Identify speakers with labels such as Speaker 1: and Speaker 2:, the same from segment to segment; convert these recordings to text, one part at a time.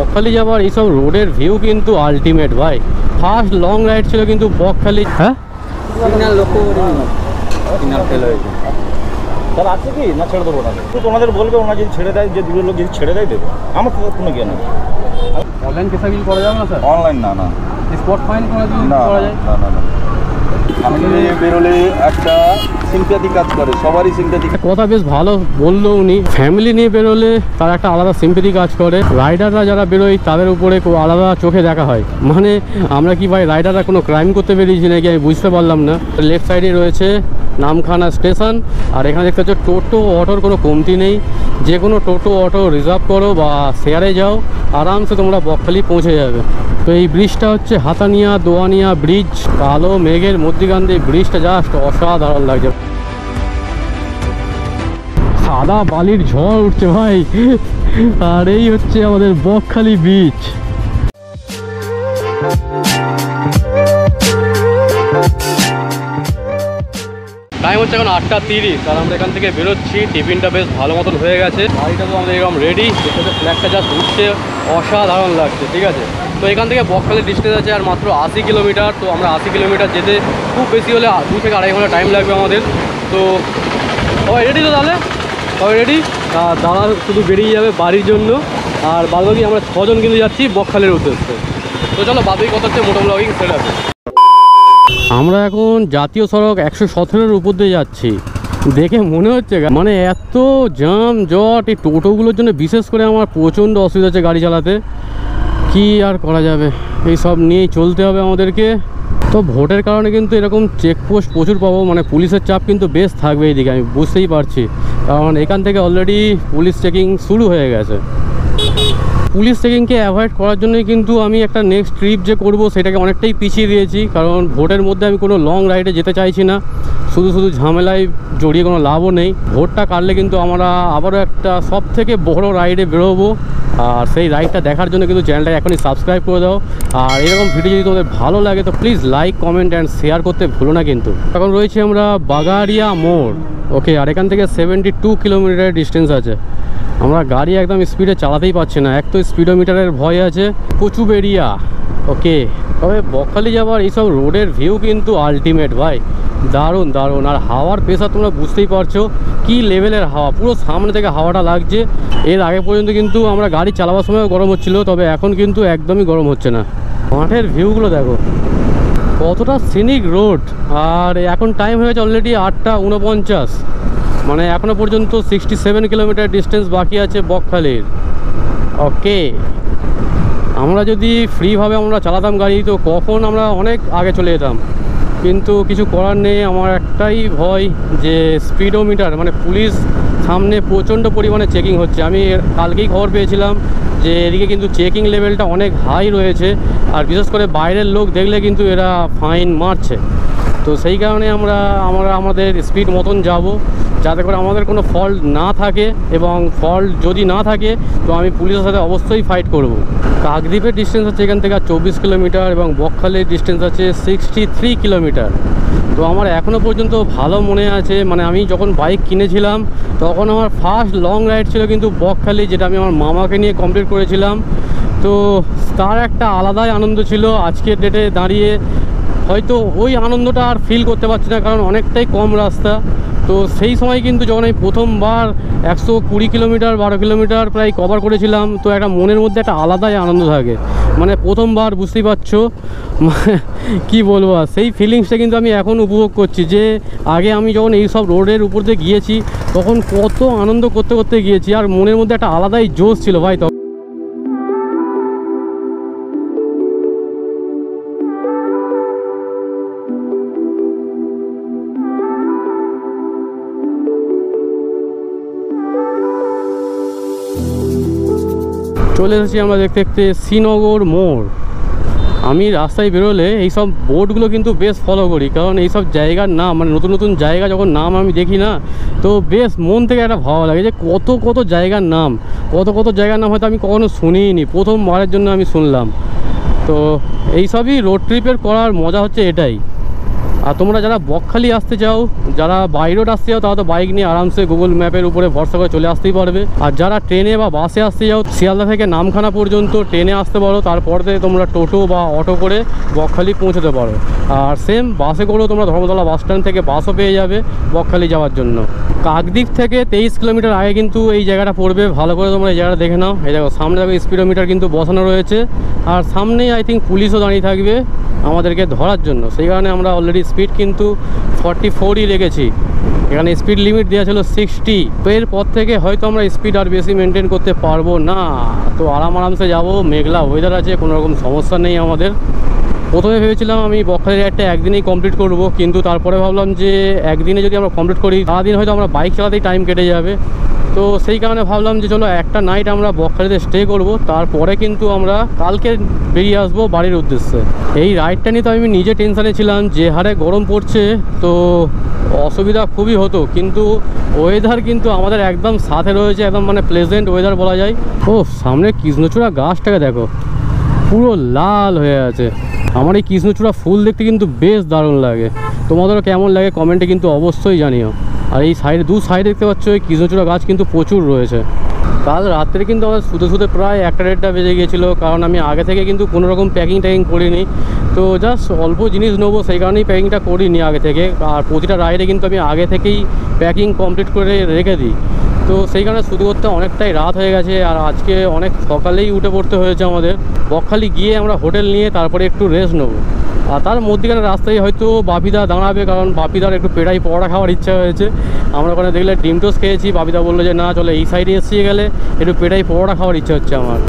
Speaker 1: বকখালি যাবার এইসব রোডের ভিউ কিন্তু আলটিমেট ভাই। ফার্স্ট লং রাইড ছিল কিন্তু বকখালি। হ্যাঁ
Speaker 2: তাহলে আছে কি না ছেড়ে দেবো না, তোমাদের বলবে ওনার যদি ছেড়ে দেয়, যে দূরের লোক যদি ছেড়ে দেয় দেবে, আমার তো কোনো জ্ঞান নেই।
Speaker 1: অনলাইন কেসা বিল করা যাবে না স্যার?
Speaker 2: অনলাইন না, না
Speaker 1: স্পট ফাইন করা যায়
Speaker 2: না না না। ফ্যামিলি নিয়ে বেরোলে একটা সিম্প্যাথি কাজ করে, সবারই সিম্প্যাথি।
Speaker 1: কথা বেশ ভালো বললো উনি, ফ্যামিলি নিয়ে বেরোলে তার একটা আলাদা সিম্প্যাথি কাজ করে। রাইডাররা যারা বেরোয় তাদের উপরে আলাদা চোখে দেখা হয়। মানে আমরা কি ভাই রাইডাররা কোনো ক্রাইম করতে বেরিয়েছি নাকি আমি বুঝতে পারলাম না। লেফট সাইডে রয়েছে নামখানা স্টেশন, আর এখানে দেখতে হচ্ছে টোটো অটোর কোনো কমতি নেই। যে কোনো টোটো অটো রিজার্ভ করো বা শেয়ারে যাও, আরামসে তোমরা বকখালি পৌঁছে যাবে। তো এই ব্রিজটা হচ্ছে হাতানিয়া দোয়ানিয়া ব্রিজ। কালো মেঘের মধ্যিখান দিয়ে ব্রিজটা জাস্ট অসাধারণ লাগছে। সাদা বালির ঝড় উঠছে ভাই, আর এই হচ্ছে আমাদের বকখালি বিচ। টাইম হচ্ছে এখন 8:30, আর আমরা এখান থেকে বেরোচ্ছি। টিফিনটা বেশ ভালো মতন হয়ে গেছে, গাড়িটা তো আমাদের এরকম রেডি। যেটাতে ফ্ল্যাগটা জাস্ট উঠছে, অসাধারণ লাগছে। ঠিক আছে, তো এখান থেকে বকখালির ডিস্টেন্স আছে আর মাত্র 80 কিলোমিটার। তো আমরা 80 কিলোমিটার যেতে খুব বেশি হলে 2 থেকে 2.5 ঘন্টা টাইম লাগবে আমাদের। তো সবাই রেডি তো? তাহলে সবাই রেডি। দাদা শুধু বেরিয়ে যাবে বাড়ির জন্য, আর বাদবাকি আমরা 6 জন কিন্তু যাচ্ছি বকখালির উদ্দেশ্যে। তো চলো বাদবাকি কত হচ্ছে মোটো ব্লগিং সেটা হবে। আমরা এখন জাতীয় সড়ক 117-এর উপর দিয়ে যাচ্ছি। দেখে মনে হচ্ছে মানে এত জাম জট, এই টোটোগুলোর জন্য বিশেষ করে আমার প্রচণ্ড অসুবিধা হচ্ছে গাড়ি চালাতে। কি আর করা যাবে, এই সব নিয়েই চলতে হবে আমাদেরকে। তো ভোটের কারণে কিন্তু এরকম চেকপোস্ট প্রচুর পাবো, মানে পুলিশের চাপ কিন্তু বেশ থাকবে এইদিকে, আমি বুঝতেই পারছি। কারণ এখান থেকে অলরেডি পুলিশ চেকিং শুরু হয়ে গেছে। পুলিশ চেকিংকে অ্যাভয়েড করার জন্যই কিন্তু আমি একটা নেক্সট ট্রিপ যে করব সেটাকে অনেকটাই পিছিয়ে দিয়েছি। কারণ ভোটের মধ্যে আমি কোনো লং রাইডে যেতে চাইছি না, শুধু ঝামেলায় জড়িয়ে কোনো লাভও নেই। ভোটটা কাটলে কিন্তু আমরা আবারও একটা সব থেকে বড় রাইডে বেরোবো, আর সেই রাইডটা দেখার জন্য কিন্তু চ্যানেলটাকে এখনই সাবস্ক্রাইব করে দাও। আর এরকম ভিডিও যদি তোমাদের ভালো লাগে তো please like comment and share করতে ভুলো না কিন্তু। এখন রয়েছে আমরা বাগারিয়া মোড়। ওকে, আর এখান থেকে 72 কিলোমিটার ডিস্টেন্স আছে। আমরা গাড়ি একদম স্পিডে চালাতেই পারছি না, এক তো স্পিডোমিটারের ভয় আছে। কচুবেড়িয়া। ওকে, তবে বকখালি যাবার এইসব রোডের ভিউ কিন্তু আলটিমেট ভাই, দারুণ দারুণ। আর হাওয়ার প্রেশার তোমরা বুঝতেই পারছো কি লেভেলের হাওয়া, পুরো সামনে থেকে হাওয়াটা লাগছে। এর আগে পর্যন্ত কিন্তু আমরা গাড়ি চালাবার সময়ও গরম হচ্ছিলো, তবে এখন কিন্তু একদমই গরম হচ্ছে না। মাঠের ভিউগুলো দেখো কতটা সিনিক রোড। আর এখন টাইম হয়ে গেছে অলরেডি 8:49, মানে এখনও পর্যন্ত 67 কিলোমিটার ডিস্টেন্স বাকি আছে বকখালির। ওকে, আমরা যদি ফ্রিভাবে আমরা চালাতাম গাড়ি তো কখন আমরা অনেক আগে চলে যেতাম, কিন্তু কিছু করার নেই। আমার একটাই ভয় যে স্পিডোমিটার, মানে পুলিশ সামনে প্রচণ্ড পরিমাণে চেকিং হচ্ছে। আমি কালকেই খবর পেয়েছিলাম যে এদিকে কিন্তু চেকিং লেভেলটা অনেক হাই রয়েছে, আর বিশেষ করে বাইরের লোক দেখলে কিন্তু এরা ফাইন মারছে। তো সেই কারণে আমরা আমাদের স্পিড মতন যাব, যাতে করে আমাদের কোনো ফল্ট না থাকে, এবং ফল্ট যদি না থাকে তো আমি পুলিশের সাথে অবশ্যই ফাইট করব। কাকদ্বীপের ডিস্টেন্স হচ্ছে এখান থেকে 24 কিলোমিটার, এবং বকখালির ডিস্টেন্স আছে 63 কিলোমিটার। তো আমার এখনও পর্যন্ত ভালো মনে আছে, মানে আমি যখন বাইক কিনেছিলাম তখন আমার ফার্স্ট লং রাইড ছিল কিন্তু বকখালি, যেটা আমি আমার মামাকে নিয়ে কমপ্লিট করেছিলাম। তো তার একটা আলাদাই আনন্দ ছিল। আজকের ডেটে দাঁড়িয়ে হয়তো ওই আনন্দটা আর ফিল করতে পারছি না, কারণ অনেকটাই কম রাস্তা। তো সেই সময় কিন্তু যখন আমি প্রথমবার 120 কিলোমিটার 12 কিলোমিটার প্রায় কভার করেছিলাম, তো একটা মনের মধ্যে একটা আলাদাই আনন্দ থাকে। মানে প্রথমবার, বুঝতেই পারছো কি বলবো, সেই ফিলিংসটা কিন্তু আমি এখন উপভোগ করছি। যে আগে আমি যখন এই সব রোডের উপর দিয়ে গিয়েছি তখন কত আনন্দ করতে করতে গিয়েছি, আর মনের মধ্যে একটা আলাদাই জোশ ছিল ভাই। চলে এসেছি আমরা দেখতে দেখতে শ্রীনগর মোড়। আমি রাস্তায় বেরোলে এইসব বোর্ডগুলো কিন্তু বেশ ফলো করি, কারণ এইসব জায়গার নাম, মানে নতুন নতুন জায়গা যখন নাম আমি দেখি না, তো বেশ মন থেকে একটা ভালো লাগে যে কত কত জায়গার নাম, কত জায়গার নাম হয়তো আমি কখনো শুনিনি, প্রথমবারের জন্য আমি শুনলাম। তো এইসবই রোড ট্রিপের করার মজা হচ্ছে এটাই। আর তোমরা যারা বকখালি আসতে চাও, যারা বাই রোড আসতে চাও, তারা তো বাইক নিয়ে আরামসে গুগল ম্যাপের উপরে ভরসা করে চলে আসতেই পারবে। আর যারা ট্রেনে বা বাসে আসতে চাও, শিয়ালদা থেকে নামখানা পর্যন্ত ট্রেনে আসতে পারো, তারপর থেকে তোমরা টোটো বা অটো করে বকখালি পৌঁছতে পারো। আর সেম বাসে করেও তোমরা ধর্মতলা বাস স্ট্যান্ড থেকে বাসও পেয়ে যাবে বকখালি যাওয়ার জন্য। কাকদ্বীপ থেকে 23 কিলোমিটার আগে কিন্তু এই জায়গাটা পড়বে। ভালো করে তোমরা এই জায়গাটা দেখে নাও। এই দেখো সামনে দেখো স্পিডোমিটার কিন্তু বসানো রয়েছে, আর সামনেই আই থিঙ্ক পুলিশও দাঁড়িয়ে থাকবে আমাদেরকে ধরার জন্য। সেই কারণে আমরা অলরেডি স্পিড কিন্তু 44ই রেখেছি। এখানে স্পিড লিমিট দেওয়া ছিল 60। তো এরপর থেকে হয়তো আমরা স্পিড আর বেশি মেনটেন করতে পারবো না। তো আরামসে যাবো, মেঘলা ওয়েদার আছে, কোনো রকম সমস্যা নেই আমাদের। প্রথমে ভেবেছিলাম আমি বকখালি রাইডটা একদিনেই কমপ্লিট করব, কিন্তু তারপরে ভাবলাম যে একদিনে যদি আমরা কমপ্লিট করি, সারাদিন হয়তো আমরা বাইক চালাতেই টাইম কেটে যাবে। তো সেই কারণে ভাবলাম যে চলো একটা নাইট আমরা বকখালিতে স্টে করব, তারপরে কিন্তু আমরা কালকে বেরিয়ে আসবো বাড়ির উদ্দেশ্যে। এই রাইডটা নিয়ে তো আমি নিজে টেনশানে ছিলাম, যে হারে গরম পড়ছে তো অসুবিধা খুবই হতো, কিন্তু ওয়েদার কিন্তু আমাদের একদম সাথে রয়েছে, একদম মানে প্লেজেন্ট ওয়েদার বলা যায়। ও সামনে কৃষ্ণচূড়া গাছটাকে দেখো, পুরো লাল হয়ে আছে। আমার এই কৃষ্ণচূড়া ফুল দেখতে কিন্তু বেশ দারুণ লাগে। তোমাদেরও কেমন লাগে কমেন্টে কিন্তু অবশ্যই জানিও। আর এই সাইডে দু সাইডে দেখতে পাচ্ছ এই কৃষ্ণচূড়া গাছ কিন্তু প্রচুর রয়েছে। কাল রাত্রে কিন্তু আমার শুতে প্রায় 1-1:30 বেজে গিয়েছিলো, কারণ আমি আগে থেকে কিন্তু কোনো রকম প্যাকিং করিনি। তো জাস্ট অল্প জিনিস নেবো, সেই কারণেই প্যাকিংটা করিনি আগে থেকে। আর প্রতিটা রাইডে কিন্তু আমি আগে থেকেই প্যাকিং কমপ্লিট করে রেখে দিই। তো সেই কারণে শুরু করতে অনেকটাই রাত হয়ে গেছে, আর আজকে অনেক সকালেই উঠে পড়তে হয়েছে আমাদের। বকখালি গিয়ে আমরা হোটেল নিয়ে তারপরে একটু রেস্ট নেবো। আর তার মধ্যেখানে রাস্তায় হয়তো বাপিদা দাঁড়াবে, কারণ বাপিদার একটু পেড়াই পরোটা খাওয়ার ইচ্ছা হয়েছে। আমরা ওখানে দেখলে ডিম টোস্ট খেয়েছি, বাপিদা বললো যে না চলো এই সাইডে এসে গেলে একটু পেড়াই পরোটা খাওয়ার ইচ্ছা হচ্ছে আমার।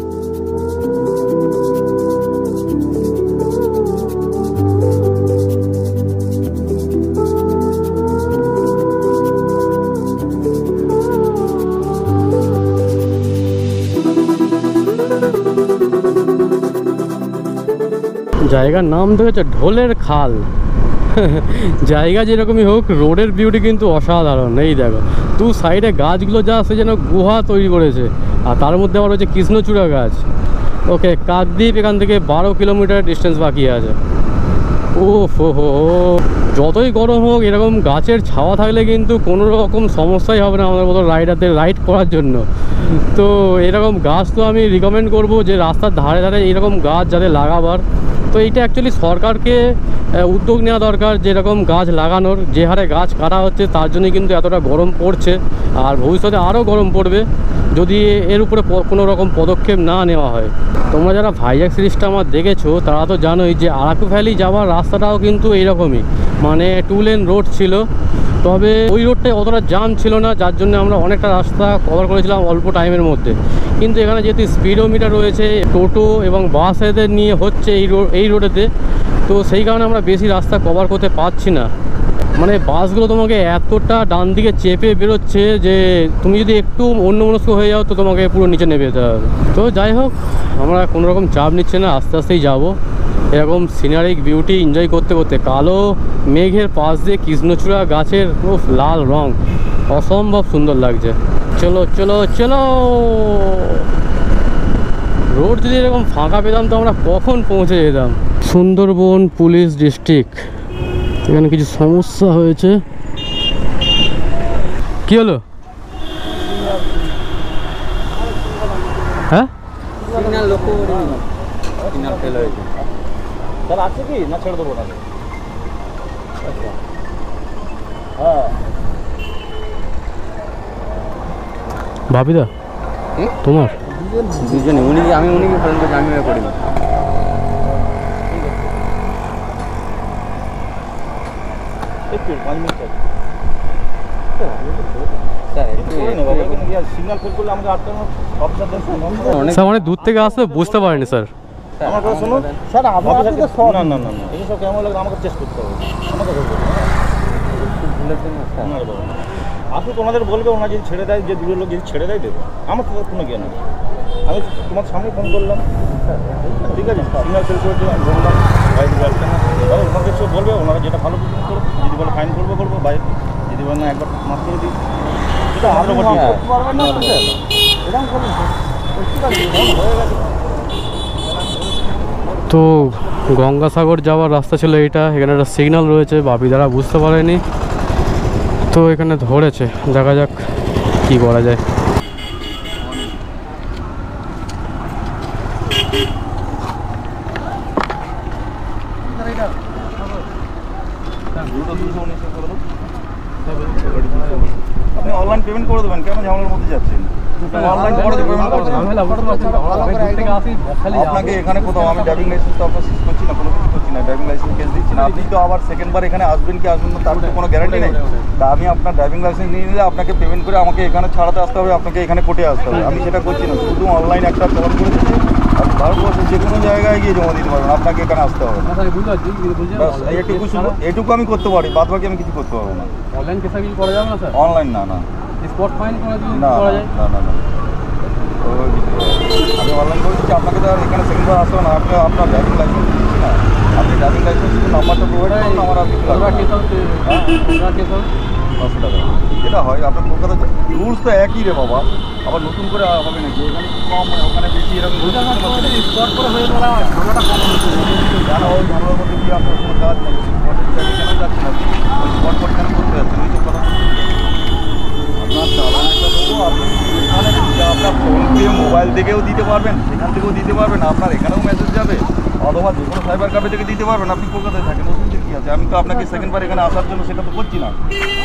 Speaker 1: জায়গার নাম দেখেছে ঢোলের খাল। জায়গা যেরকমই হোক, রোডের বিউটি কিন্তু অসাধারণ। এই দেখো দু সাইডে গাছগুলো যা আছে যেন গুহা তৈরি করেছে, আর তার মধ্যে আবার হচ্ছে কৃষ্ণচূড়া গাছ। ওকে, কাকদ্বীপ এখান থেকে 12 কিলোমিটার ডিস্টেন্স বাকি আছে। ও হো, যতই গরম হোক এরকম গাছের ছাওয়া থাকলে কিন্তু কোনো রকম সমস্যাই হবে না আমাদের মতো রাইডারদের রাইড করার জন্য। তো এরকম গাছ তো আমি রিকমেন্ড করব যে রাস্তার ধারে ধারে এরকম গাছ যাতে লাগাবার। তো এইটা অ্যাকচুয়ালি সরকারকে উদ্যোগ নেওয়া দরকার, যেরকম গাছ লাগানোর। যে হারে গাছ কাটা হচ্ছে তার জন্যই কিন্তু এতটা গরম পড়ছে, আর ভবিষ্যতে আরও গরম পড়বে যদি এর উপরে কোনো রকম পদক্ষেপ না নেওয়া হয়। তোমরা যারা ভাইজ্যাক সিরিজটা আমার দেখেছো তারা তো জানোই যে আরাকু ভ্যালি যাওয়ার রাস্তাটাও কিন্তু এইরকমই, মানে 2 লেন রোড ছিল। তবে ওই রোডটায় অতটা জাম ছিল না, যার জন্য আমরা অনেকটা রাস্তা কভার করেছিলাম অল্প টাইমের মধ্যে। কিন্তু এখানে যেহেতু স্পিডোমিটার রয়েছে, টোটো এবং বাস এদের নিয়ে হচ্ছে এই রোডেতে, তো সেই কারণে আমরা বেশি রাস্তা কভার করতে পারছি না। মানে বাসগুলো তোমাকে এতটা ডান দিকে চেপে বেরোচ্ছে যে তুমি যদি একটু অন্যমনস্ক হয়ে যাও তো তোমাকে পুরো নিচে নেমে যেতে হবে। তো যাই হোক, আমরা কোনো রকম চাপ নিচ্ছে না, আস্তে আস্তেই যাবো এরকম সিনারিক বিউটি এনজয় করতে করতে। কালো মেঘের পাশ দিয়ে কৃষ্ণচূড়া গাছের খুব লাল রং, অসম্ভব সুন্দর লাগছে। চলো চলো চলো, রোড যদি এরকম ফাঁকা পেতাম তো আমরা কখন পৌঁছে যেতাম। সুন্দরবন পুলিশ ডিস্ট্রিক্ট, এখানে কিছু সমস্যা হয়েছে। কি হলো? হ্যাঁ
Speaker 2: তাহলে আছে কি না ছেড়ে দেবো তাহলে? হ্যাঁ
Speaker 1: ভাবিদা তোমার
Speaker 3: দুজনে আমি উনিকে ফোন করে আমি করি
Speaker 2: একটু 5 মিনিট সিগন্যাল ফেল করলে আমাকে আটকানো অফিসার
Speaker 1: স্যার অনেক দূর থেকে আসতে বুঝতে পারিনি স্যার।
Speaker 2: আমার কথা শুনুন স্যার, না না না না, এসব কেমন লাগবে আমাকে চেষ্টা করতে হবে। আমাকে আপনি তো ওনাদের বলবে, ওনারা যদি ছেড়ে দেয়, যে দূরের লোক যদি ছেড়ে দেয় দেবে, আমার তো কোনো জ্ঞান নেই। আমি তোমার সামনে ফোন করলাম, ঠিক আছে, সিগন্যাল ফেল করেছে, আমি বললাম বাইরে আসছে না, তাহলে ওনাকে সব বলবে, ওনারা যেটা ভালো বুঝুন করবো, যদি বলে ফাইন করবো করবো, বাইরে যদি বলে না একবার মাফ করে দিই, সেটা আমাদের উপর হয়ে গেছে।
Speaker 1: তো গঙ্গাসাগর যাওয়ার রাস্তা ছিল এইটা। এখানে একটা সিগন্যাল রয়েছে, বাপি দ্বারা বুঝতে পারেনি, তো এখানে ধরেছে। দেখা যাক কি করা যায়।
Speaker 2: আপনি অনলাইন পেমেন্ট করে দেবেন, কেন ঝামেলার মধ্যে যাচ্ছেন? অনলাইন করে পেমেন্ট করে দেবেন। আপনাকে এখানে কোথাও আমি ড্রাইভিং লাইসেন্স তো আপনার সিজ করছি না, কোনো কিছু করছি না, ড্রাইভিং লাইসেন্স কেস দিচ্ছি না। আপনি তো আবার সেকেন্ডবার এখানে আসবেন কি আসবেন না তার তো কোনো গ্যারান্টি নেই। তা আমি আপনার ড্রাইভিং লাইসেন্স নিয়ে নিলে আপনাকে পেমেন্ট করে আমাকে এখানে ছাড়াতে আসতে হবে, আপনাকে এখানে কোর্টে আসতে হবে। আমি সেটা করছি না, শুধু অনলাইন একটা চালান করে দিচ্ছি। আপনি ভারতবর্ষের যে কোনো জায়গায় গিয়ে জমা দিতে পারবেন, আপনাকে এখানে আসতে হবে না। এটুকু শুধু এটুকু আমি করতে পারি, বাদ বাকি আমি কিছু করতে পারবো না।
Speaker 1: অনলাইন কেসা কি করা যাবে না স্যার?
Speaker 2: অনলাইন না, না
Speaker 1: স্পট ফাইন করা
Speaker 2: না
Speaker 1: যায়?
Speaker 2: না না না আমি অনলাইন করে দিচ্ছি। আপনাকে তো আর এখানে সেকেন্ডবার আসতে হবে না। আপনি আপনার ড্রাইভিং লাইসেন্স দিচ্ছি না, আপনি ড্রাইভিং লাইসেন্স নাম্বারটা প্রোভাইড করুন আমার। আপনি 500 টাকা যেটা হয় আপনার কলকাতা রুলস তো একই রে বাবা, আবার নতুন করে হবে নাকি? এখানে কম ওখানে বেশি, এরকম
Speaker 1: স্পট করে হয়ে গেলে ঝামেলাটা কম হচ্ছে।
Speaker 2: কেন ওই ঝামেলার মধ্যে কি আপনার কোনো কাজ নেই? স্পটের জায়গায় কেন যাচ্ছেন আপনি? ওই স্পট ফট কেন করতে যাচ্ছেন? ওই তো কথা আপনার চালানটা দেবো, আপনি এখানে আপনার ফোন দিয়ে মোবাইল থেকেও দিতে পারবেন, সেখান থেকেও দিতে পারবেন, আপনার এখানেও মেসেজ যাবে, অথবা যে কোনো সাইবার ক্যাফে থেকে দিতে পারবেন। আপনি কলকাতায় থাকেন, অসুবিধা কী আছে? আমি তো আপনাকে সেকেন্ডবার এখানে আসার জন্য সেটা তো করছি না,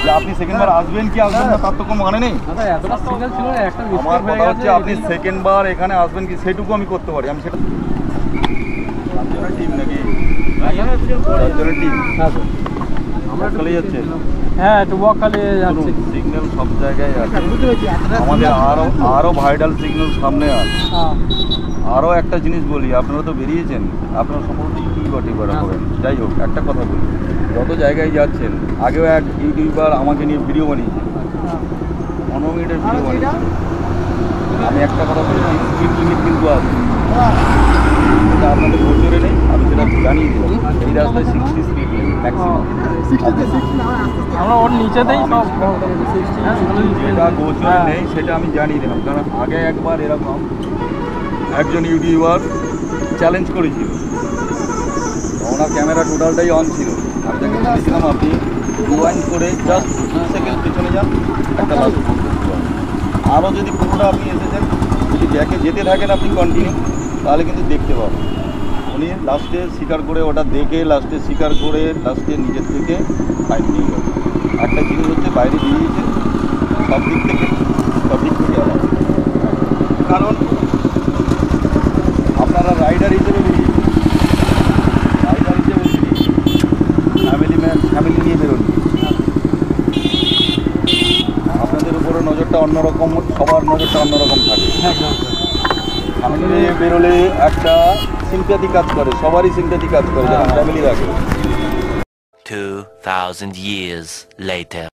Speaker 2: যে আপনি সেকেন্ডবার আসবেন কি আসবেন না তার তো কোনো মানে নেই।
Speaker 1: এতটা সিগন্যাল ছিল, একটা
Speaker 2: আমার কথা হচ্ছে আপনি সেকেন্ডবার এখানে আসবেন কি সেটুকু আমি করতে পারি। আমি সেটা টিম নাকি টিম আমরা চলে যাচ্ছে।
Speaker 1: হ্যাঁ, একটু বকখালি যাচ্ছি।
Speaker 2: সিগন্যাল সব জায়গায় আছে, আমাদের আরও ভাইটাল সিগন্যাল সামনে আছে। আরও একটা জিনিস বলি, আপনারা তো বেরিয়েছেন, আপনারা সম্ভবত ইউটিউবার করেন, যাই হোক একটা কথা বলি, যত জায়গায় যাচ্ছেন, আগেও এক ইউটিউবার আমাকে নিয়ে ভিডিও বানিয়েছে, 15 মিনিটের ভিডিও বানিয়েছে। আমি একটা কথা বলছি, স্পিড লিমিট কিন্তু আছে, সেটা আপনাদের গোচরে নেই, আমি সেটা জানিয়ে দিলাম। এই রাস্তায় 60 স্পিড লিমিট ম্যাক্সিমাম,
Speaker 1: আমরা ওর নিচেতেই সব
Speaker 2: যেটা গোচরে নেই সেটা আমি জানিয়ে দিলাম। কারণ আগে একবার এরকম একজন ইউটিউবার চ্যালেঞ্জ করেছিল, ওনার ক্যামেরা টোটালটাই অন ছিল। আমি তাকে বলেছিলাম আপনি রিওয়াইন্ড করে জাস্ট 2 সেকেন্ড পিছনে যান, একটা লাস্ট আরও যদি পুরোটা আপনি এসেছেন, যদি ব্যাকে যেতে থাকেন আপনি কন্টিনিউ, তাহলে কিন্তু দেখতে পাবেন। উনি লাস্টে স্বীকার করে, ওটা দেখে লাস্টে স্বীকার করে, লাস্টে নিজের থেকে ফাইন নিয়ে গেল। একটা জিনিস হচ্ছে বাইরে বেরিয়েছে, সব দিক থেকে আলাদা। কারণ আপনারা রাইডার হিসেবে বেরিয়েছেন, ফ্যামিলি নিয়ে বেরোন, আপনাদের উপরে নজরটা অন্যরকম, সবার নজরটা অন্যরকম থাকে। ফ্যামিলি নিয়ে বেরোলে একটা সিম্প্যাথি কাজ করে, সবারই সিম্প্যাথি কাজ করে যখন ফ্যামিলি রাখে।
Speaker 4: 2000 years later.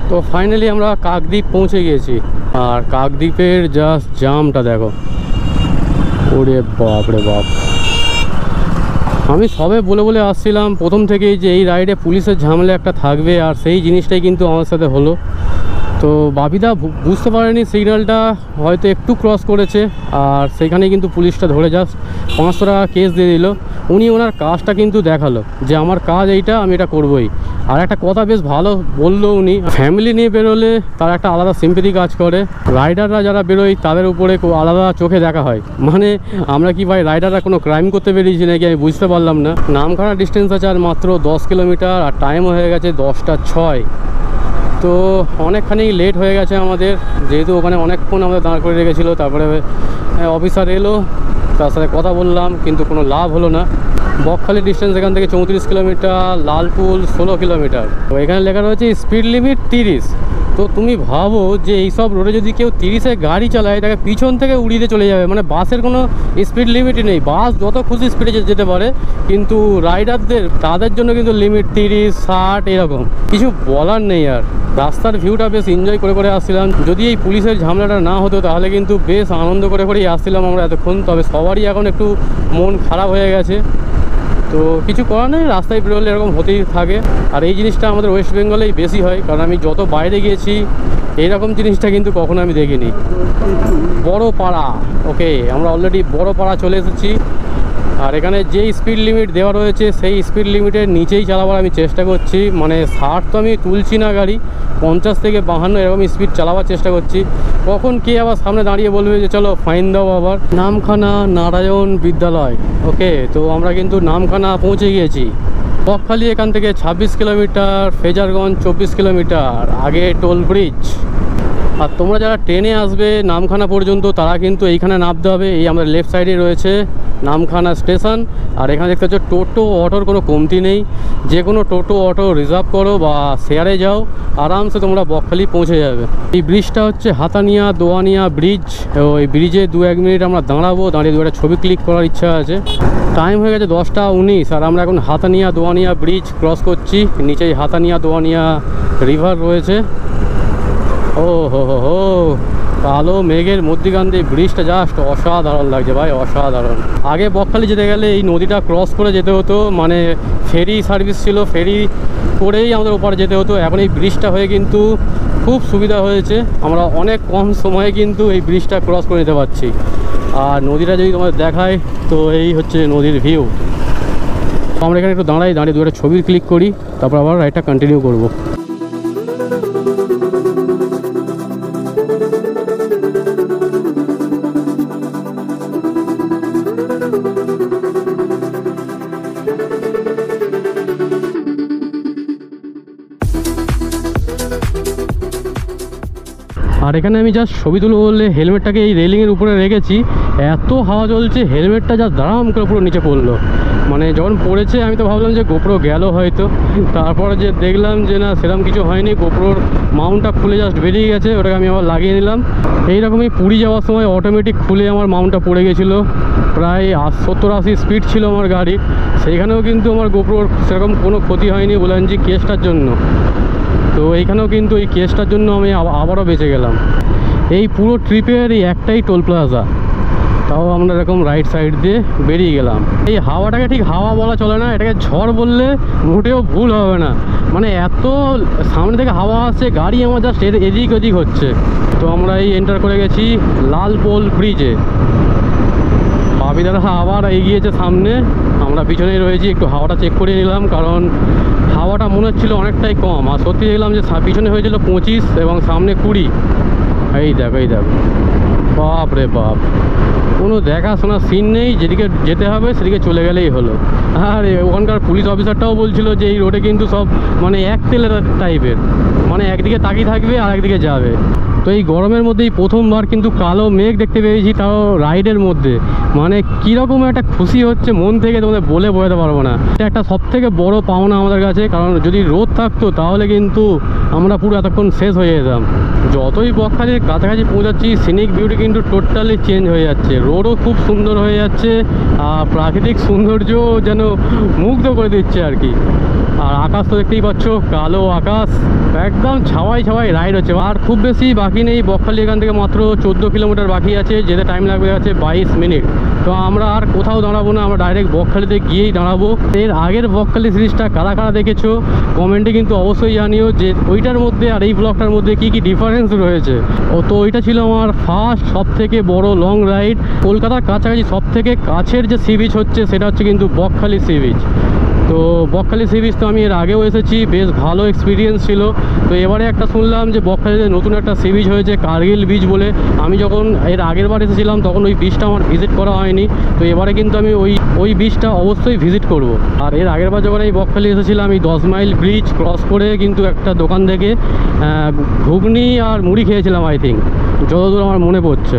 Speaker 1: তো ফাইনালি আমরা কাকদ্বীপ পৌঁছে গিয়েছি, আর কাকদ্বীপের জাস্ট জামটা দেখো, ওরে বাপ রে বাপ। আমি সবে বলে আসছিলাম প্রথম থেকেই যে এই রাইডে পুলিশের ঝামেলা একটা থাকবে, আর সেই জিনিসটাই কিন্তু আমার সাথে হলো। তো বাপিদা বুঝতে পারেনি, সিগন্যালটা হয়তো একটু ক্রস করেছে, আর সেখানে কিন্তু পুলিশটা ধরে জাস্ট 500 টাকা কেস দিয়ে দিল। উনি ওনার কাজটা কিন্তু দেখালো যে আমার কাজ এইটা, আমি এটা করবোই। আর একটা কথা বেশ ভালো বললো উনি, ফ্যামিলি নিয়ে বেরোলে তার একটা আলাদা সিম্পেথি কাজ করে, রাইডাররা যারা বেরোয় তাদের উপরে আলাদা চোখে দেখা হয়। মানে আমরা কি ভাই রাইডাররা কোনো ক্রাইম করতে বেরিয়েছি নাকি আমি বুঝতে পারলাম না। নামখানা ডিস্টেন্স আছে আর মাত্র 10 কিলোমিটার, আর টাইমও হয়ে গেছে 10টা 6। তো অনেকখানি লেট হয়ে গেছে আমাদের, যেহেতু ওখানে অনেকক্ষণ আমাদের দাঁড় করে রেখেছিলো। তারপরে অফিসার এলো, তার সাথে কথা বললাম, কিন্তু কোনো লাভ হলো না। বকখালি ডিস্টেন্স এখান থেকে 34 কিলোমিটার, লালপুল 16 কিলোমিটার। তো এখানে লেখা রয়েছে স্পিড লিমিট 30। তো তুমি ভাবো যে এইসব রোডে যদি কেউ 30-এ গাড়ি চালায়, তাকে পিছন থেকে উড়িয়ে চলে যাবে। মানে বাসের কোনো স্পিড লিমিটই নেই, বাস যত খুশি স্পিডে যেতে পারে, কিন্তু রাইডারদের তাদের জন্য কিন্তু লিমিট 30, 60 এরকম, কিছু বলার নেই। আর রাস্তার ভিউটা বেশ এনজয় করে আসছিলাম। যদি এই পুলিশের ঝামেলাটা না হতো তাহলে কিন্তু বেশ আনন্দ করেই আসছিলাম আমরা এতক্ষণ। তবে সবারই এখন একটু মন খারাপ হয়ে গেছে, তো কিছু করার নেই, রাস্তায় বেরোলে এরকম হতেই থাকে। আর এই জিনিসটা আমাদের ওয়েস্ট বেঙ্গলেই বেশি হয়, কারণ আমি যত বাইরে গিয়েছি এইরকম জিনিসটা কিন্তু কখনো আমি দেখিনি। বড় পাড়া, ওকে, আমরা অলরেডি বড় পাড়া চলে এসেছি। আর এখানে যে স্পিড লিমিট দেওয়া রয়েছে সেই স্পিড লিমিটের নিচেই চালাবার আমি চেষ্টা করছি, মানে 60 তো আমি তুলছি না গাড়ি, 50 থেকে 52 এরকম স্পিড চালাবার চেষ্টা করছি। কখন কে আবার সামনে দাঁড়িয়ে বলবে যে চলো ফাইন দাও আবার। নামখানা নারায়ণ বিদ্যালয়, ওকে, তো আমরা কিন্তু নামখানা পৌঁছে গিয়েছি। বকখালি এখান থেকে 26 কিলোমিটার, ফেজারগঞ্জ 24 কিলোমিটার, আগে টোল ব্রিজ। আর তোমরা যারা ট্রেনে আসবে নামখানা পর্যন্ত তারা কিন্তু এইখানে নামতে হবে। এই আমাদের লেফট সাইডে রয়েছে নামখানা স্টেশন। আর এখানে দেখতে পাচ্ছ টোটো অটোর কোনো কমতি নেই, যে কোনো টোটো অটো রিজার্ভ করো বা শেয়ারে যাও, আরামসে তোমরা বকখালি পৌঁছে যাবে। এই ব্রিজটা হচ্ছে হাতানিয়া দোয়ানিয়া ব্রিজ। ওই ব্রিজে 2-1 মিনিট আমরা দাঁড়াবো, দাঁড়িয়ে 2 একটা ছবি ক্লিক করার ইচ্ছা আছে। টাইম হয়ে গেছে 10:19 আর আমরা এখন হাতানিয়া দোয়ানিয়া ব্রিজ ক্রস করছি। নিচেই হাতানিয়া দোয়ানিয়া রিভার রয়েছে। ও হো হো হো, কালো মেঘের মধ্যিখান দিয়ে ব্রিজটা জাস্ট অসাধারণ লাগছে ভাই, অসাধারণ। আগে বকখালি যেতে গেলে এই নদীটা ক্রস করে যেতে হতো, মানে ফেরি সার্ভিস ছিল, ফেরি করেই আমাদের ওপারে যেতে হতো। এখন এই ব্রিজটা হয়ে কিন্তু খুব সুবিধা হয়েছে, আমরা অনেক কম সময়ে কিন্তু এই ব্রিজটা ক্রস করে নিতে পারছি। আর নদীটা যদি তোমাদের দেখায় তো এই হচ্ছে নদীর ভিউ। আমরা এখানে একটু দাঁড়িয়ে 2 একটা ছবি ক্লিক করি, তারপর আবার রাইডটা কন্টিনিউ করবো। আর এখানে আমি জাস্ট ছবি তুলবো বললে হেলমেটটাকে এই রেলিংয়ের উপরে রেখেছি, এত হাওয়া চলছে হেলমেটটা জাস্ট দাঁড়াম করে পুরো নিচে পড়লো। মানে যখন পড়েছে আমি তো ভাবলাম যে গোপ্রো গেল হয়তো, তারপরে যে দেখলাম যে না সেরকম কিছু হয়নি, গোপ্রোর মাউন্টটা খুলে জাস্ট বেরিয়ে গেছে, ওটাকে আমি আবার লাগিয়ে নিলাম। এইরকমই পুরী যাওয়ার সময় অটোমেটিক খুলে আমার মাউন্টটা পড়ে গেছিলো, প্রায় 70-80 স্পিড ছিল আমার গাড়ি, সেইখানেও কিন্তু আমার গোপ্রোর সেরকম কোনো ক্ষতি হয়নি বুলানজি কেসটার জন্য। তো এইখানেও কিন্তু এই কেসটার জন্য আমি আবারও বেঁচে গেলাম। এই পুরো ট্রিপের এই একটাই টোল প্লাজা, তাও আমরা এরকম রাইট সাইড দিয়ে বেরিয়ে গেলাম। এই হাওয়াটাকে ঠিক হাওয়া বলা চলে না, এটাকে ঝড় বললে মোটেও ভুল হবে না। মানে এত সামনে থেকে হাওয়া আসছে, গাড়ি আমার জাস্ট এদিক ওদিক হচ্ছে। তো আমরা এই এন্টার করে গেছি লালপোল ব্রিজে। বাবিদারা আবার এগিয়েছে সামনে, আমরা পিছনেই রয়েছি। একটু হাওয়াটা চেক করে নিলাম, কারণ হাওয়াটা মনে হচ্ছিলো অনেকটাই কম। আর সত্যি দেখলাম যে পিছনে হয়েছিল 25 এবং সামনে 20। এই দেখো এই দেখো, বাপ রে বাপ, কোনো দেখাশোনার সিন নেই, যেদিকে যেতে হবে সেদিকে চলে গেলেই হলো। আর ওখানকার পুলিশ অফিসারটাও বলছিল যে এই রোডে কিন্তু সব মানে এক তেলের টাইপের, মানে একদিকে তাকিয়ে থাকবে আর একদিকে যাবে। তো এই গরমের মধ্যেই প্রথমবার কিন্তু কালো মেঘ দেখতে পেয়েছি, তাও রাইডের মধ্যে। মানে কীরকম একটা খুশি হচ্ছে মন থেকে, তোমাদের বলে বোঝাতে পারবো না। এটা একটা সবথেকে বড় পাওনা আমাদের কাছে, কারণ যদি রোদ থাকতো তাহলে কিন্তু আমরা পুরো এতক্ষণ শেষ হয়ে যেতাম। যতই বকখালির কাছাকাছি পৌঁছাচ্ছি সিনিক বিউটি কিন্তু টোটালি চেঞ্জ হয়ে যাচ্ছে, রোডও খুব সুন্দর হয়ে যাচ্ছে, আর প্রাকৃতিক সৌন্দর্য যেন মুগ্ধ করে দিচ্ছে আর কি। আর আকাশ তো দেখতেই পাচ্ছ, কালো আকাশ, একদম ছাওয়াই ছাওয়াই রাইড হচ্ছে। আর খুব বেশি বাকি নেই, বকখালি এখান থেকে মাত্র 14 কিলোমিটার বাকি আছে, যেতে টাইম লাগবে আছে 22 মিনিট। তো আমরা আর কোথাও দাঁড়াবো না, আমরা ডাইরেক্ট বকখালিতে গিয়েই দাঁড়াবো। এর আগের বকখালি সিরিজটা কারা কারা দেখেছো কমেন্টে কিন্তু অবশ্যই জানিও যে ওইটার মধ্যে আর এই ব্লগটার মধ্যে কি কি ডিফারেন্স রয়েছে। তো ওইটা ছিল আমার ফার্স্ট সব থেকে বড় লং রাইড। কলকাতার কাছাকাছি সব থেকে কাছের যে সি বিচ হচ্ছে সেটা হচ্ছে কিন্তু বকখালি সি বিচ। তো বকখালি সি বিচ তো আমি এর আগেও এসেছি, বেশ ভালো এক্সপিরিয়েন্স ছিল। তো এবারে একটা শুনলাম যে বকখালিতে নতুন একটা সি বিচ হয়েছে কার্গিল বিচ বলে। আমি যখন এর আগের বার এসেছিলাম তখন ওই বিচটা আমার ভিজিট করা হয়নি, তো এবারে কিন্তু আমি ওই বিচটা অবশ্যই ভিজিট করব। আর এর আগের বার যখন এই বকখালি এসেছিলাম এই 10 মাইল ব্রিজ ক্রস করে কিন্তু একটা দোকান থেকে ঘুগনি আর মুড়ি খেয়েছিলাম আই থিঙ্ক, যতদূর আমার মনে পড়ছে।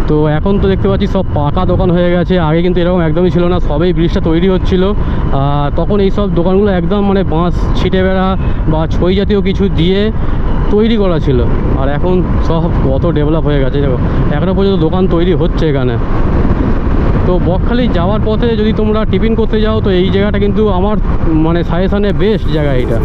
Speaker 1: তো এখন তো দেখতে পাচ্ছি সব পাকা দোকান হয়ে গেছে, আগে কিন্তু এরকম একদমই ছিল না, সবেই ব্রিজটা তৈরি হচ্ছিল। তখন এই সব দোকানগুলো একদম মানে বাঁশ ছিটে বেড়া বা ছই জাতীয় কিছু দিয়ে তৈরি করা ছিল। আর এখন সব কত ডেভেলপ হয়ে গেছে, দেখো এখনও পর্যন্ত দোকান তৈরি হচ্ছে এখানে। তো বকখালি যাওয়ার পথে যদি তোমরা টিফিন করতে যাও তো এই জায়গাটা কিন্তু আমার মানে সাজেশনে বেস্ট জায়গা এটা।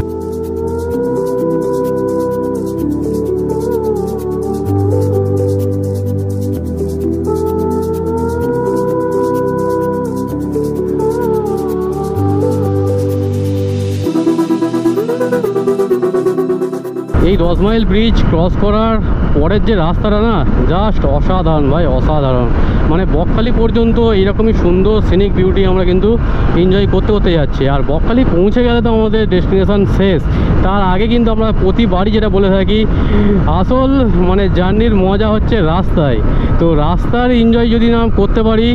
Speaker 1: এই 10 মাইল ব্রিজ ক্রস করার পরের যে রাস্তাটা না জাস্ট অসাধারণ ভাই, অসাধারণ। মানে বকখালি পর্যন্ত এইরকমই সুন্দর সিনিক বিউটি আমরা কিন্তু এনজয় করতে করতে যাচ্ছি। আর বকখালি পৌঁছে গেলে তো আমাদের ডেস্টিনেশন শেষ। তার আগে কিন্তু আমরা প্রতিবারই যেটা বলে থাকি, আসল মানে জার্নির মজা হচ্ছে রাস্তায়। তো রাস্তার এনজয় যদি না করতে পারি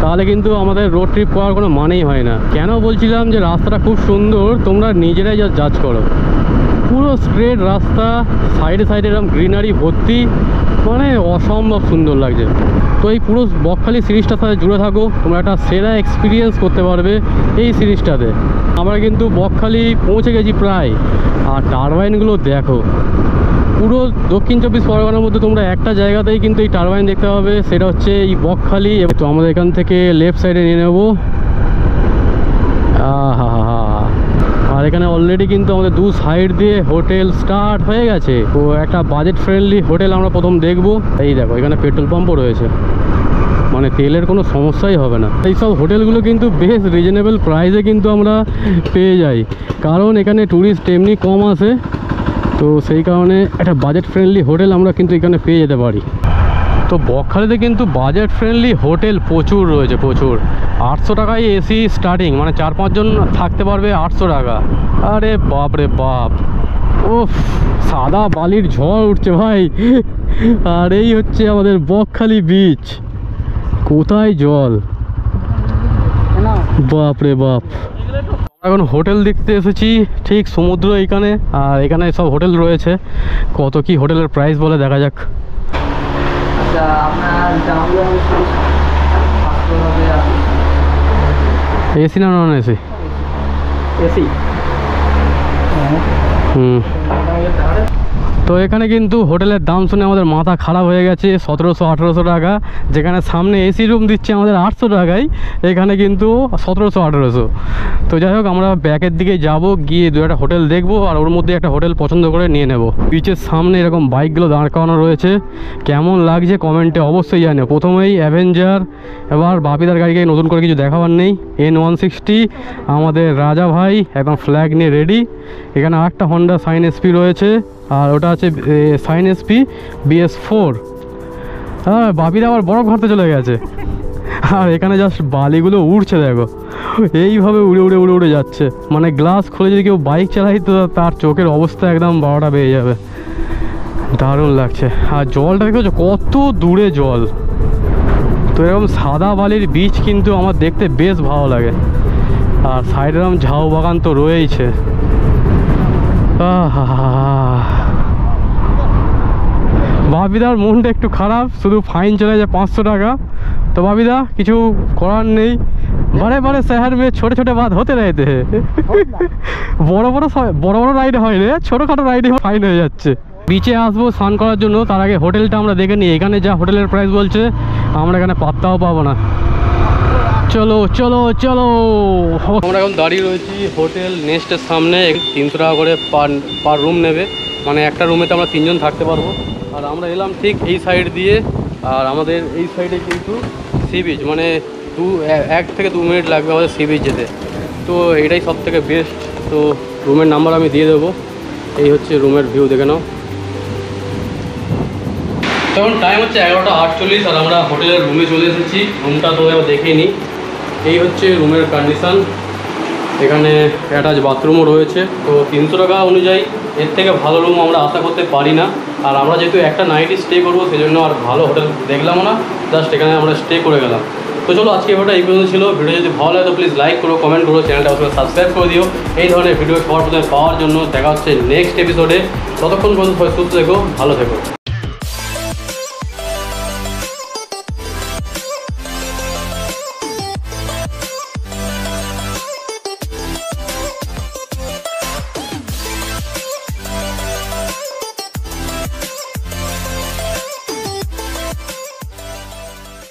Speaker 1: তাহলে কিন্তু আমাদের রোড ট্রিপ করার কোনো মানেই হয় না। কেন বলছিলাম যে রাস্তাটা খুব সুন্দর, তোমরা নিজেরাই যা জাজ করো। পুরো স্ট্রেট রাস্তা, সাইডে সাইডে এরকম গ্রিনারি ভর্তি, মানে অসম্ভব সুন্দর লাগছে। তো এই পুরো বকখালি সিরিজটার সাথে জুড়ে থাকো, তোমরা একটা সেরা এক্সপিরিয়েন্স করতে পারবে এই সিরিজটাতে। আমরা কিন্তু বকখালি পৌঁছে গেছি প্রায়। আর টারবাইনগুলো দেখো, পুরো দক্ষিণ চব্বিশ পরগনার মধ্যে তোমরা একটা জায়গাতেই কিন্তু এই টারবাইন দেখতে পাবে, সেটা হচ্ছে এই বকখালি। তো আমাদের এখান থেকে লেফট সাইডে নিয়ে নেবো। আর এখানে অলরেডি কিন্তু আমাদের দু সাইড দিয়ে হোটেল স্টার্ট হয়ে গেছে। তো একটা বাজেট ফ্রেন্ডলি হোটেল আমরা প্রথম দেখবো। এই দেখো, এখানে পেট্রোল পাম্পও রয়েছে, মানে তেলের কোনো সমস্যাই হবে না। এইসব হোটেলগুলো কিন্তু বেশ রিজনেবল প্রাইসে কিন্তু আমরা পেয়ে যাই, কারণ এখানে ট্যুরিস্ট এমনি কম আসে। তো সেই কারণে একটা বাজেট ফ্রেন্ডলি হোটেল আমরা কিন্তু এখানে পেয়ে যেতে পারি। তো বকখালিতে কিন্তু বাজেট ফ্রেন্ডলি হোটেল প্রচুর রয়েছে, প্রচুর। 800 টাকায় এসি স্টার্টিং, মানে 4-5 জন থাকতে পারবে 800 টাকা। আরে বাপ রে বাপ, ও সাদা বালির ঝড় উঠছে ভাই। আর এই হচ্ছে আমাদের বকখালি বিচ, কোথায় জল, বাপ রে বাপ। এখন হোটেল দেখতে এসেছি ঠিক সমুদ্র এইখানে, আর এখানে সব হোটেল রয়েছে। কত কি হোটেলের প্রাইস বলে দেখা যাক।
Speaker 3: আচ্ছা, আপনার দামগুলো
Speaker 1: এসি না নন এসি?
Speaker 3: এসি।
Speaker 1: হুম। তো এখানে কিন্তু হোটেলের দাম শুনে আমাদের মাথা খারাপ হয়ে গেছে। 1700-1800 টাকা, যেখানে সামনে এসি রুম দিচ্ছে আমাদের 800 টাকায়, এখানে কিন্তু 1700-1800। তো যাই হোক, আমরা ব্যাকের দিকে যাব, গিয়ে দু একটা হোটেল দেখবো, আর ওর মধ্যে একটা হোটেল পছন্দ করে নিয়ে নেব। বিচের সামনে এরকম বাইকগুলো দাঁড় করানো রয়েছে, কেমন লাগছে কমেন্টে অবশ্যই জানিও। প্রথমেই অ্যাভেঞ্জার, এবার বাপিদার গাড়িকে নতুন করে কিছু দেখাবার নেই। N160 আমাদের রাজা ভাই একদম ফ্ল্যাগ নিয়ে রেডি। এখানে আরেকটা হন্ডা সাইন এসপি রয়েছে, আর ওটা আছে সাইন এসপি BS4। হ্যাঁ, বাপিদা আবার বরফ ঘাটতে চলে গেছে। আর এখানে জাস্ট বালিগুলো উড়ছে, দেখো এইভাবে উড়ে উড়ে উড়ে উড়ে যাচ্ছে। মানে গ্লাস খুলে যদি কেউ বাইক চালাই তো তার চোখের অবস্থা একদম 12টা বেজে যাবে। দারুণ লাগছে। আর জলটা দেখো কত দূরে জল। তো এরকম সাদা বালির বিচ কিন্তু আমার দেখতে বেশ ভালো লাগে। আর সাইডে এরকম ঝাউ বাগান তো রয়েইছে। বাপিদার মনটা একটু খারাপ, শুধু ফাইন চলে যায় 500 টাকা। তো বাপিদা কিছু করার নেই, বারে বারে শহর মে ছোট ছোট বাত হতে রয়েতে। বড় বড় রাইড হয় রে, ছোটোখাটো রাইডে ফাইন হয়ে যাচ্ছে। বিচে আসবো স্নান করার জন্য, তার আগে হোটেলটা আমরা দেখে নিই। এখানে যা হোটেলের প্রাইস বলছে আমরা এখানে পাত্তাও পাবো না। চলো চলো চলো। আমরা এখন দাঁড়িয়ে রয়েছি হোটেল নেস্টের সামনে। 300 টাকা করে পার রুম নেবে, মানে একটা রুমেতে আমরা 3 জন থাকতে পারবো। আর আমরা এলাম ঠিক এই সাইড দিয়ে, আর আমাদের এই সাইডে কিন্তু সি বিচ, মানে 1 থেকে 2 মিনিট লাগবে আমাদের সি বিচ যেতে। তো এটাই সব থেকে বেস্ট। তো রুমের নাম্বার আমি দিয়ে দেবো। এই হচ্ছে রুমের ভিউ, দেখে নাও। তখন টাইম হচ্ছে 11:48, আর আমরা হোটেলের রুমে চলে এসেছি। রুমটা তো দেখেই নিই। এই হচ্ছে রুমের কন্ডিশান। এখানে অ্যাটাচ বাথরুমও রয়েছে। তো 300 টাকা অনুযায়ী এর থেকে ভালো রুম আমরা আশা করতে পারি না। আর আমরা যেহেতু একটা নাইটই স্টে করবো, সেই জন্য আর ভালো হোটেল দেখলামও না, জাস্ট এখানে আমরা স্টে করে গেলাম। তো চলো, আজকে ভিডিওটা এই পর্যন্ত ছিল। ভিডিও যদি ভালো লাগে তো প্লিজ লাইক করো, কমেন্ট করো, চ্যানেলটা অবশ্যই সাবস্ক্রাইব করে দিও এই ধরনের ভিডিও সবার প্রথমে পাওয়ার জন্য। দেখা হচ্ছে নেক্সট এপিসোডে। ততক্ষণ পর্যন্ত সুস্থ থেকো, ভালো থেকো।